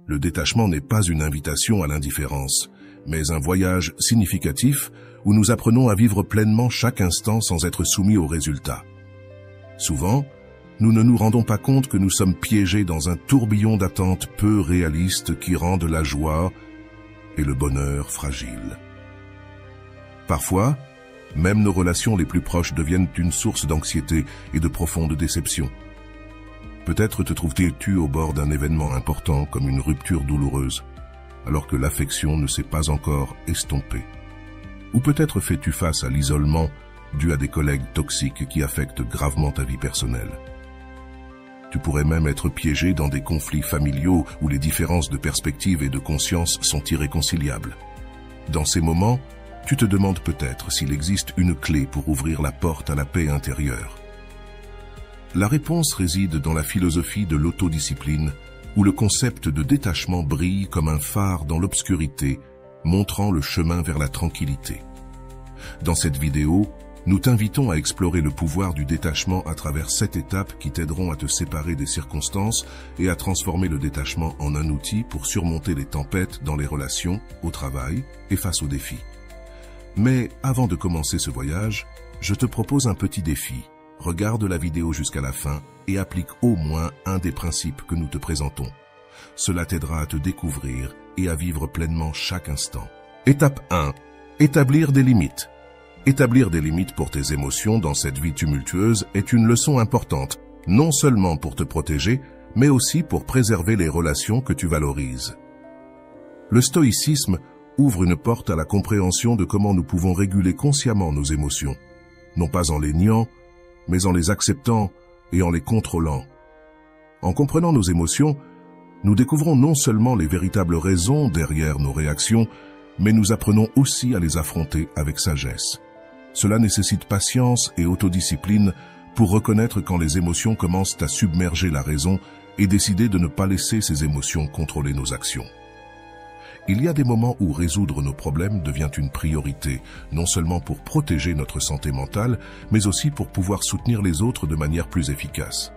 Le détachement n'est pas une invitation à l'indifférence, mais un voyage significatif où nous apprenons à vivre pleinement chaque instant sans être soumis aux résultats. Souvent, nous ne nous rendons pas compte que nous sommes piégés dans un tourbillon d'attentes peu réalistes qui rendent la joie et le bonheur fragiles. Parfois, même nos relations les plus proches deviennent une source d'anxiété et de profonde déception. Peut-être te trouves-tu au bord d'un événement important comme une rupture douloureuse, alors que l'affection ne s'est pas encore estompée. Ou peut-être fais-tu face à l'isolement dû à des collègues toxiques qui affectent gravement ta vie personnelle. Tu pourrais même être piégé dans des conflits familiaux où les différences de perspective et de conscience sont irréconciliables. Dans ces moments, tu te demandes peut-être s'il existe une clé pour ouvrir la porte à la paix intérieure. La réponse réside dans la philosophie de l'autodiscipline, où le concept de détachement brille comme un phare dans l'obscurité, montrant le chemin vers la tranquillité. Dans cette vidéo, nous t'invitons à explorer le pouvoir du détachement à travers 7 étapes qui t'aideront à te séparer des circonstances et à transformer le détachement en un outil pour surmonter les tempêtes dans les relations, au travail et face aux défis. Mais avant de commencer ce voyage, je te propose un petit défi. Regarde la vidéo jusqu'à la fin et applique au moins un des principes que nous te présentons. Cela t'aidera à te découvrir et à vivre pleinement chaque instant. Étape 1. Établir des limites. Établir des limites pour tes émotions dans cette vie tumultueuse est une leçon importante, non seulement pour te protéger, mais aussi pour préserver les relations que tu valorises. Le stoïcisme ouvre une porte à la compréhension de comment nous pouvons réguler consciemment nos émotions, non pas en les niant, mais en les acceptant et en les contrôlant. En comprenant nos émotions, nous découvrons non seulement les véritables raisons derrière nos réactions, mais nous apprenons aussi à les affronter avec sagesse. Cela nécessite patience et autodiscipline pour reconnaître quand les émotions commencent à submerger la raison et décider de ne pas laisser ces émotions contrôler nos actions. Il y a des moments où résoudre nos problèmes devient une priorité, non seulement pour protéger notre santé mentale, mais aussi pour pouvoir soutenir les autres de manière plus efficace.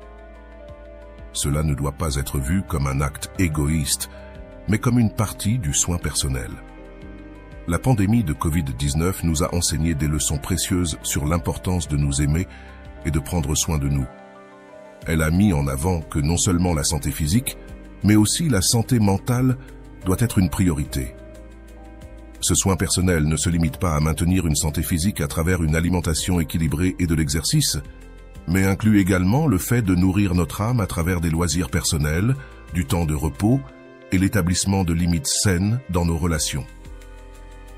Cela ne doit pas être vu comme un acte égoïste, mais comme une partie du soin personnel. La pandémie de Covid-19 nous a enseigné des leçons précieuses sur l'importance de nous aimer et de prendre soin de nous. Elle a mis en avant que non seulement la santé physique, mais aussi la santé mentale doit être une priorité. Ce soin personnel ne se limite pas à maintenir une santé physique à travers une alimentation équilibrée et de l'exercice, mais inclut également le fait de nourrir notre âme à travers des loisirs personnels, du temps de repos et l'établissement de limites saines dans nos relations.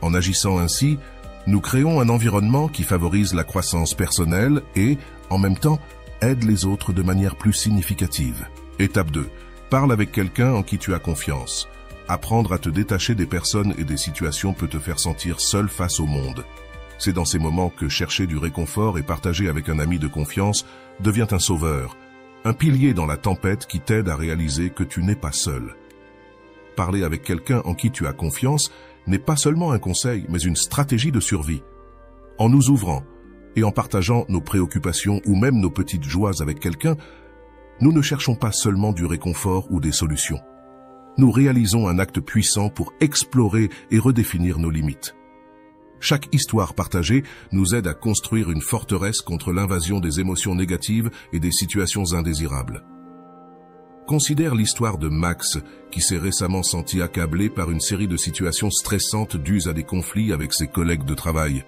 En agissant ainsi, nous créons un environnement qui favorise la croissance personnelle et, en même temps, aide les autres de manière plus significative. Étape 2. Parle avec quelqu'un en qui tu as confiance. Apprendre à te détacher des personnes et des situations peut te faire sentir seul face au monde. C'est dans ces moments que chercher du réconfort et partager avec un ami de confiance devient un sauveur, un pilier dans la tempête qui t'aide à réaliser que tu n'es pas seul. Parler avec quelqu'un en qui tu as confiance n'est pas seulement un conseil, mais une stratégie de survie. En nous ouvrant et en partageant nos préoccupations ou même nos petites joies avec quelqu'un, nous ne cherchons pas seulement du réconfort ou des solutions. Nous réalisons un acte puissant pour explorer et redéfinir nos limites. Chaque histoire partagée nous aide à construire une forteresse contre l'invasion des émotions négatives et des situations indésirables. Considère l'histoire de Max, qui s'est récemment senti accablé par une série de situations stressantes dues à des conflits avec ses collègues de travail.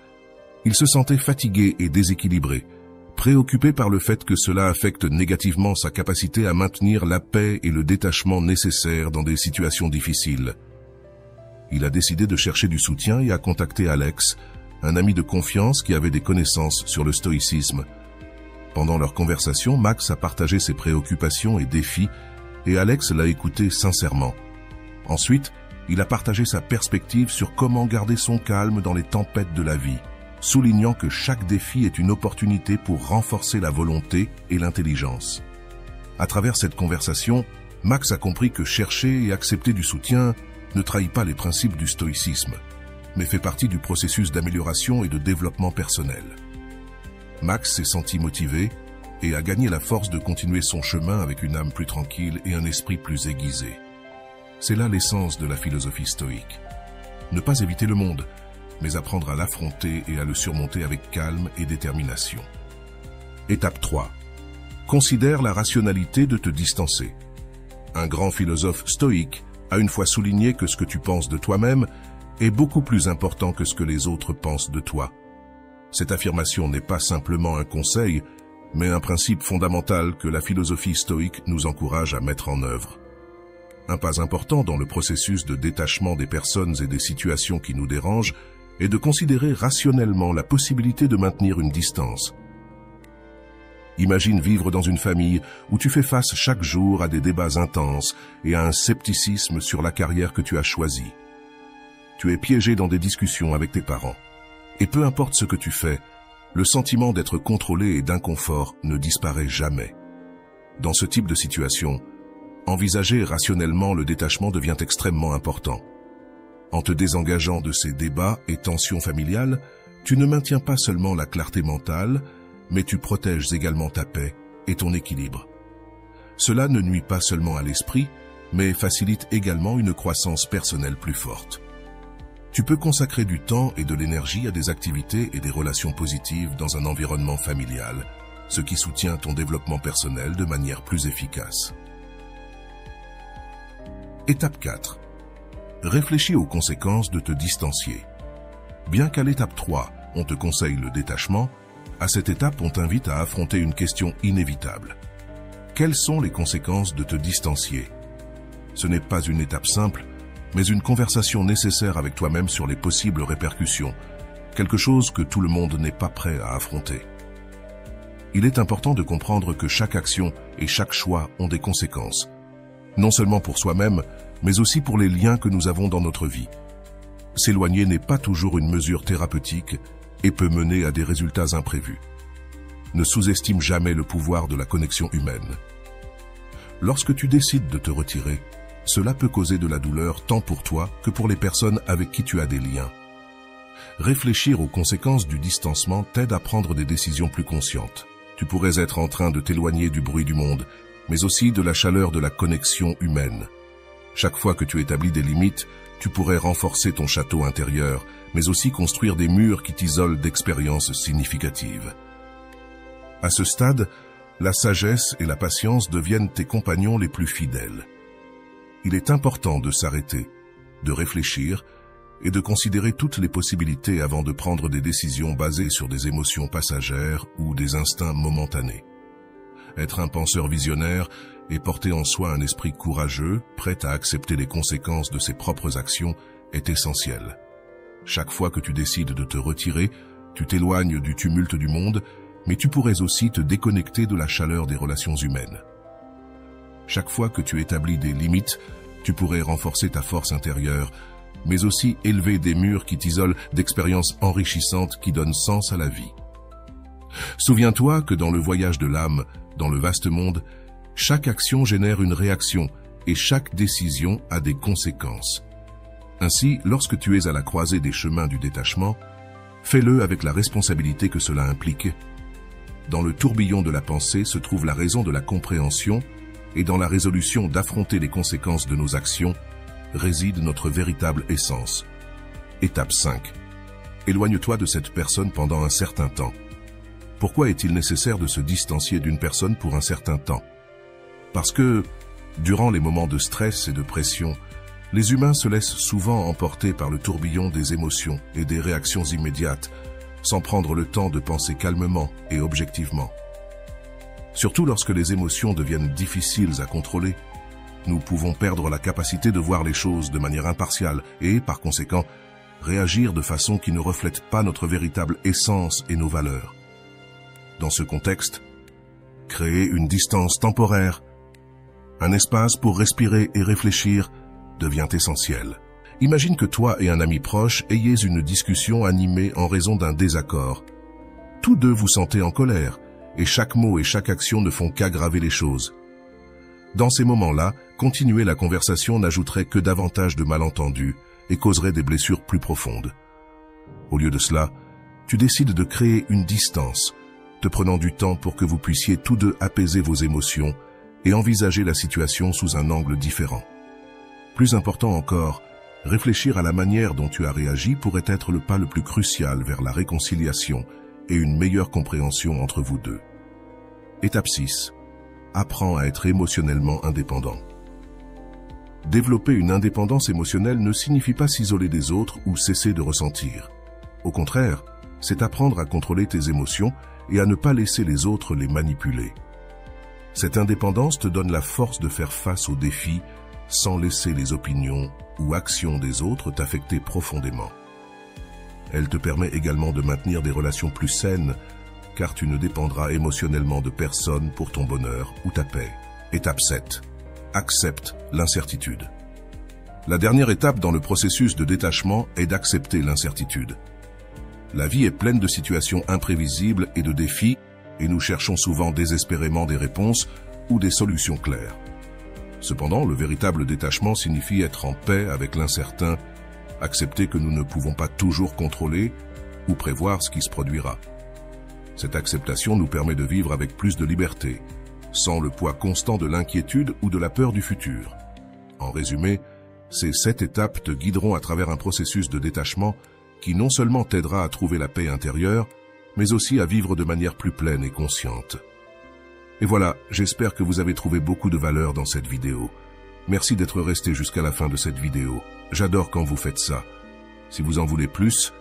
Il se sentait fatigué et déséquilibré, préoccupé par le fait que cela affecte négativement sa capacité à maintenir la paix et le détachement nécessaires dans des situations difficiles. Il a décidé de chercher du soutien et a contacté Alex, un ami de confiance qui avait des connaissances sur le stoïcisme. Pendant leur conversation, Max a partagé ses préoccupations et défis et Alex l'a écouté sincèrement. Ensuite, il a partagé sa perspective sur comment garder son calme dans les tempêtes de la vie, soulignant que chaque défi est une opportunité pour renforcer la volonté et l'intelligence. À travers cette conversation, Max a compris que chercher et accepter du soutien ne trahit pas les principes du stoïcisme, mais fait partie du processus d'amélioration et de développement personnel. Max s'est senti motivé et a gagné la force de continuer son chemin avec une âme plus tranquille et un esprit plus aiguisé. C'est là l'essence de la philosophie stoïque. Ne pas éviter le monde, mais apprendre à l'affronter et à le surmonter avec calme et détermination. Étape 3. Considère la rationalité de te distancer. Un grand philosophe stoïque a une fois souligné que ce que tu penses de toi-même est beaucoup plus important que ce que les autres pensent de toi. Cette affirmation n'est pas simplement un conseil, mais un principe fondamental que la philosophie stoïque nous encourage à mettre en œuvre. Un pas important dans le processus de détachement des personnes et des situations qui nous dérangent est de considérer rationnellement la possibilité de maintenir une distance. Imagine vivre dans une famille où tu fais face chaque jour à des débats intenses et à un scepticisme sur la carrière que tu as choisie. Tu es piégé dans des discussions avec tes parents. Et peu importe ce que tu fais, le sentiment d'être contrôlé et d'inconfort ne disparaît jamais. Dans ce type de situation, envisager rationnellement le détachement devient extrêmement important. En te désengageant de ces débats et tensions familiales, tu ne maintiens pas seulement la clarté mentale, mais tu protèges également ta paix et ton équilibre. Cela ne nuit pas seulement à l'esprit, mais facilite également une croissance personnelle plus forte. Tu peux consacrer du temps et de l'énergie à des activités et des relations positives dans un environnement familial, ce qui soutient ton développement personnel de manière plus efficace. Étape 4. Réfléchis aux conséquences de te distancier. Bien qu'à l'étape 3, on te conseille le détachement, à cette étape, on t'invite à affronter une question inévitable. Quelles sont les conséquences de te distancier? Ce n'est pas une étape simple, mais une conversation nécessaire avec toi-même sur les possibles répercussions, quelque chose que tout le monde n'est pas prêt à affronter. Il est important de comprendre que chaque action et chaque choix ont des conséquences, non seulement pour soi-même, mais aussi pour les liens que nous avons dans notre vie. S'éloigner n'est pas toujours une mesure thérapeutique et peut mener à des résultats imprévus. Ne sous-estime jamais le pouvoir de la connexion humaine. Lorsque tu décides de te retirer, cela peut causer de la douleur tant pour toi que pour les personnes avec qui tu as des liens. Réfléchir aux conséquences du distancement t'aide à prendre des décisions plus conscientes. Tu pourrais être en train de t'éloigner du bruit du monde, mais aussi de la chaleur de la connexion humaine. Chaque fois que tu établis des limites, tu pourrais renforcer ton château intérieur, mais aussi construire des murs qui t'isolent d'expériences significatives. À ce stade, la sagesse et la patience deviennent tes compagnons les plus fidèles. Il est important de s'arrêter, de réfléchir et de considérer toutes les possibilités avant de prendre des décisions basées sur des émotions passagères ou des instincts momentanés. Être un penseur visionnaire et porter en soi un esprit courageux, prêt à accepter les conséquences de ses propres actions, est essentiel. Chaque fois que tu décides de te retirer, tu t'éloignes du tumulte du monde, mais tu pourrais aussi te déconnecter de la chaleur des relations humaines. Chaque fois que tu établis des limites, tu pourrais renforcer ta force intérieure, mais aussi élever des murs qui t'isolent d'expériences enrichissantes qui donnent sens à la vie. Souviens-toi que dans le voyage de l'âme, dans le vaste monde, chaque action génère une réaction et chaque décision a des conséquences. Ainsi, lorsque tu es à la croisée des chemins du détachement, fais-le avec la responsabilité que cela implique. Dans le tourbillon de la pensée se trouve la raison de la compréhension et dans la résolution d'affronter les conséquences de nos actions réside notre véritable essence. Étape 5. Éloigne-toi de cette personne pendant un certain temps. Pourquoi est-il nécessaire de se distancier d'une personne pour un certain temps? Parce que, durant les moments de stress et de pression, les humains se laissent souvent emporter par le tourbillon des émotions et des réactions immédiates, sans prendre le temps de penser calmement et objectivement. Surtout lorsque les émotions deviennent difficiles à contrôler, nous pouvons perdre la capacité de voir les choses de manière impartiale et, par conséquent, réagir de façon qui ne reflète pas notre véritable essence et nos valeurs. Dans ce contexte, créer une distance temporaire, un espace pour respirer et réfléchir, devient essentiel. Imagine que toi et un ami proche ayez une discussion animée en raison d'un désaccord. Tous deux vous sentez en colère, et chaque mot et chaque action ne font qu'aggraver les choses. Dans ces moments-là, continuer la conversation n'ajouterait que davantage de malentendus et causerait des blessures plus profondes. Au lieu de cela, tu décides de créer une distance, te prenant du temps pour que vous puissiez tous deux apaiser vos émotions et envisager la situation sous un angle différent. Plus important encore, réfléchir à la manière dont tu as réagi pourrait être le pas le plus crucial vers la réconciliation et une meilleure compréhension entre vous deux. Étape 6. Apprends à être émotionnellement indépendant. Développer une indépendance émotionnelle ne signifie pas s'isoler des autres ou cesser de ressentir. Au contraire, c'est apprendre à contrôler tes émotions et à ne pas laisser les autres les manipuler. Cette indépendance te donne la force de faire face aux défis sans laisser les opinions ou actions des autres t'affecter profondément. Elle te permet également de maintenir des relations plus saines, car tu ne dépendras émotionnellement de personne pour ton bonheur ou ta paix. Étape 7. Accepte l'incertitude. La dernière étape dans le processus de détachement est d'accepter l'incertitude. La vie est pleine de situations imprévisibles et de défis, et nous cherchons souvent désespérément des réponses ou des solutions claires. Cependant, le véritable détachement signifie être en paix avec l'incertain, accepter que nous ne pouvons pas toujours contrôler ou prévoir ce qui se produira. Cette acceptation nous permet de vivre avec plus de liberté, sans le poids constant de l'inquiétude ou de la peur du futur. En résumé, ces 7 étapes te guideront à travers un processus de détachement qui non seulement t'aidera à trouver la paix intérieure, mais aussi à vivre de manière plus pleine et consciente. Et voilà, j'espère que vous avez trouvé beaucoup de valeur dans cette vidéo. Merci d'être resté jusqu'à la fin de cette vidéo. J'adore quand vous faites ça. Si vous en voulez plus,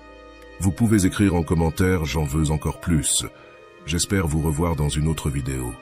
vous pouvez écrire en commentaire « J'en veux encore plus ». J'espère vous revoir dans une autre vidéo.